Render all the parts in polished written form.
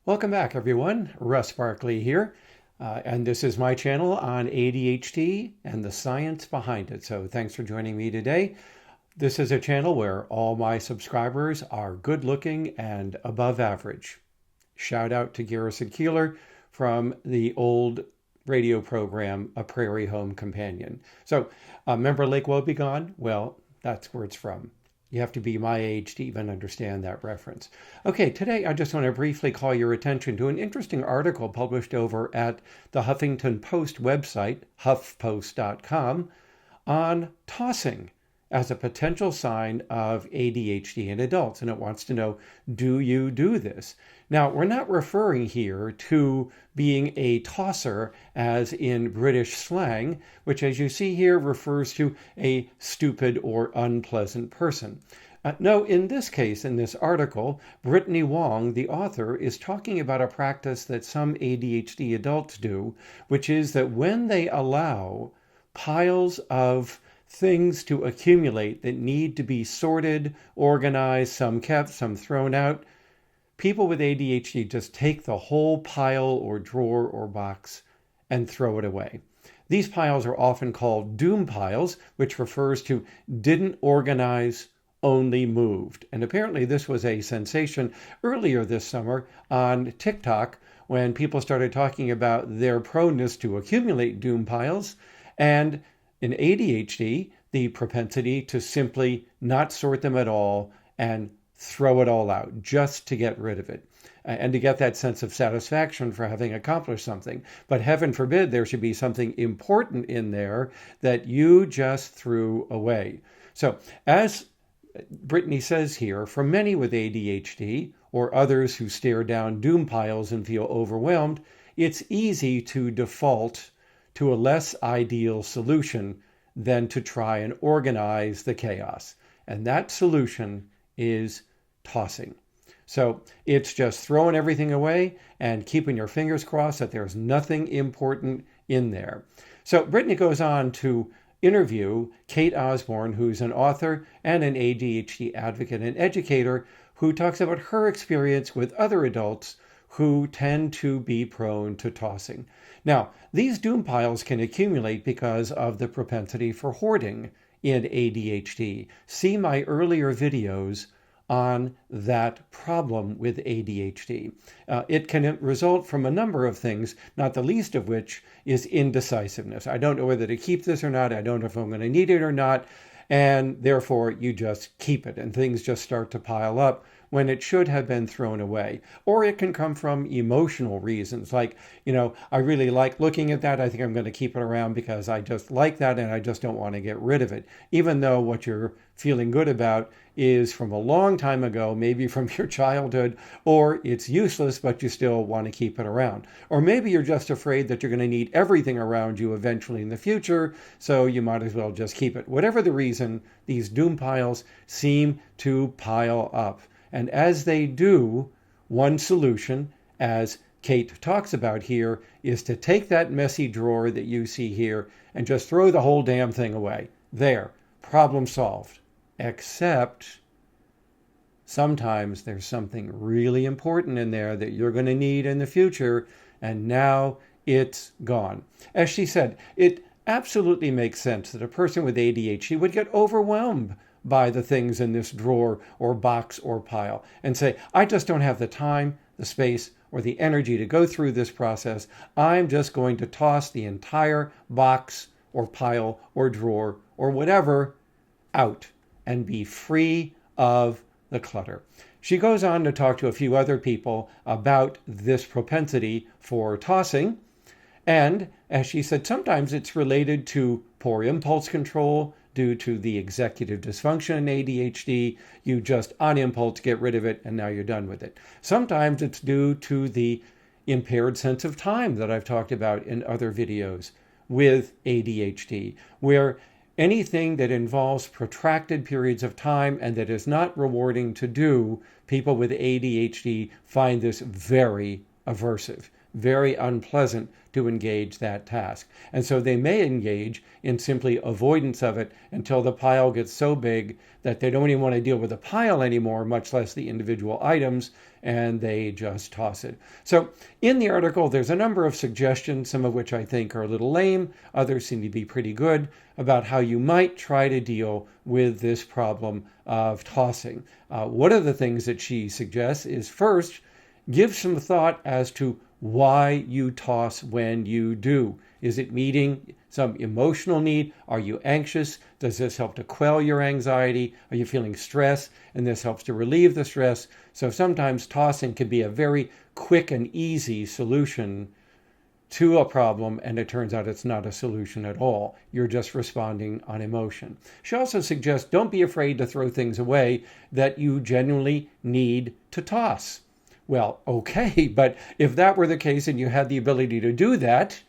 Welcome back, everyone. Russ Barkley here, and this is my channel on ADHD and the science behind it. So thanks for joining me today. This is a channel where all my subscribers are good looking and above average. Shout out to Garrison Keeler from the old radio program, A Prairie Home Companion. So remember Lake Wobegon? Well, that's where it's from. You have to be my age to even understand that reference. Okay, today I just want to briefly call your attention to an interesting article published over at the Huffington Post website, huffpost.com, on tossing as a potential sign of ADHD in adults. And it wants to know, do you do this? Now, we're not referring here to being a tosser as in British slang, which as you see here refers to a stupid or unpleasant person. No, in this case, in this article, Brittany Wong, the author, is talking about a practice that some ADHD adults do, which is that when they allow piles of things to accumulate that need to be sorted, organized, some kept, some thrown out, people with ADHD just take the whole pile or drawer or box and throw it away. These piles are often called doom piles, which refers to didn't organize, only moved. And apparently this was a sensation earlier this summer on TikTok when people started talking about their proneness to accumulate doom piles. And in ADHD, the propensity to simply not sort them at all and throw it all out just to get rid of it and to get that sense of satisfaction for having accomplished something. But heaven forbid there should be something important in there that you just threw away. So as Brittany says here, for many with ADHD or others who stare down doom piles and feel overwhelmed, it's easy to default to a less ideal solution than to try and organize the chaos. And that solution is tossing. So it's just throwing everything away and keeping your fingers crossed that there's nothing important in there. So Brittany goes on to interview Kate Osborne, who's an author and an ADHD advocate and educator, who talks about her experience with other adults who tend to be prone to tossing. Now, these doom piles can accumulate because of the propensity for hoarding in ADHD. See my earlier videos on that problem with ADHD. It can result from a number of things, not the least of which is indecisiveness. I don't know whether to keep this or not. I don't know if I'm going to need it or not. And therefore, you just keep it and things just start to pile up when it should have been thrown away. Or it can come from emotional reasons, like, I really like looking at that. I think I'm going to keep it around because I just like that and I just don't want to get rid of it. Even though what you're feeling good about is from a long time ago, maybe from your childhood, or it's useless, but you still want to keep it around. Or maybe you're just afraid that you're going to need everything around you eventually in the future, so you might as well just keep it. Whatever the reason, these doom piles seem to pile up. And as they do, one solution, as Kate talks about here, is to take that messy drawer that you see here and just throw the whole damn thing away. There, problem solved. Except sometimes there's something really important in there that you're going to need in the future, and now it's gone. As she said, it absolutely makes sense that a person with ADHD would get overwhelmed by the things in this drawer or box or pile and say, I just don't have the time, the space, or the energy to go through this process. I'm just going to toss the entire box or pile or drawer or whatever out and be free of the clutter. She goes on to talk to a few other people about this propensity for tossing. And as she said, sometimes it's related to poor impulse control due to the executive dysfunction in ADHD. You just on impulse get rid of it and now you're done with it. Sometimes it's due to the impaired sense of time that I've talked about in other videos with ADHD, where anything that involves protracted periods of time and that is not rewarding to do, people with ADHD find this very aversive. very unpleasant to engage that task. And so they may engage in simply avoidance of it until the pile gets so big that they don't even want to deal with the pile anymore, much less the individual items, and they just toss it. So in the article, there's a number of suggestions, some of which I think are a little lame, others seem to be pretty good, about how you might try to deal with this problem of tossing. One of the things that she suggests is, first, give some thought as to why you toss when you do. Is it meeting some emotional need? Are you anxious? Does this help to quell your anxiety? Are you feeling stress? And this helps to relieve the stress. So sometimes tossing can be a very quick and easy solution to a problem, and it turns out it's not a solution at all. You're just responding on emotion. She also suggests don't be afraid to throw things away that you genuinely need to toss. Well, okay, but if that were the case and you had the ability to do that,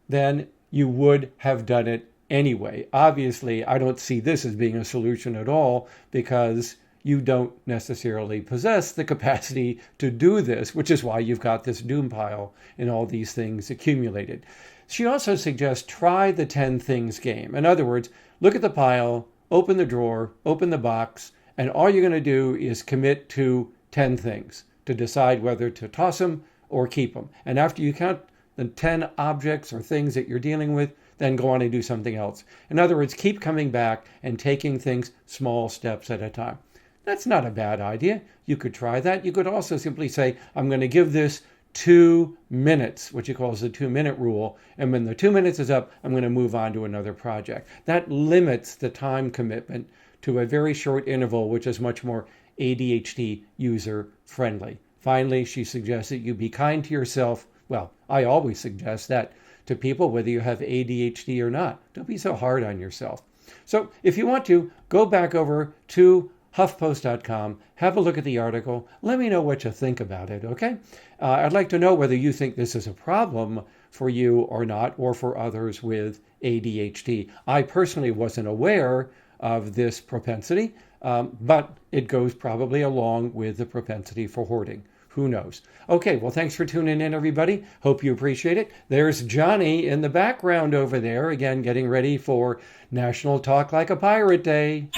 then you would have done it anyway. Obviously, I don't see this as being a solution at all because you don't necessarily possess the capacity to do this, which is why you've got this doom pile and all these things accumulated. She also suggests try the 10 things game. In other words, look at the pile, open the drawer, open the box, and all you're going to do is commit to 10 things to decide whether to toss them or keep them. And after you count the 10 objects or things that you're dealing with, then go on and do something else. In other words, keep coming back and taking things small steps at a time. That's not a bad idea. You could try that. You could also simply say, I'm going to give this 2 minutes, which he calls the 2-minute rule. And when the 2 minutes is up, I'm going to move on to another project. That limits the time commitment to a very short interval, which is much more ADHD user friendly. Finally, she suggests that you be kind to yourself. Well, I always suggest that to people, whether you have ADHD or not. Don't be so hard on yourself. So if you want to, go back over to HuffPost.com, have a look at the article. Let me know what you think about it, okay? I'd like to know whether you think this is a problem for you or not, or for others with ADHD. I personally wasn't aware of this propensity, but it goes probably along with the propensity for hoarding. Who knows? Okay, well, thanks for tuning in, everybody. Hope you appreciate it. There's Johnny in the background over there, again, getting ready for National Talk Like a Pirate Day.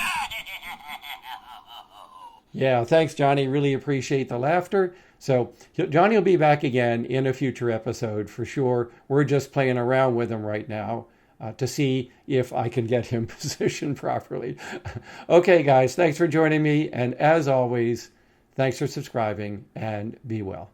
Yeah, thanks, Johnny. Really appreciate the laughter. So Johnny will be back again in a future episode for sure. We're just playing around with him right now to see if I can get him positioned properly. Okay, guys, thanks for joining me. And as always, thanks for subscribing and be well.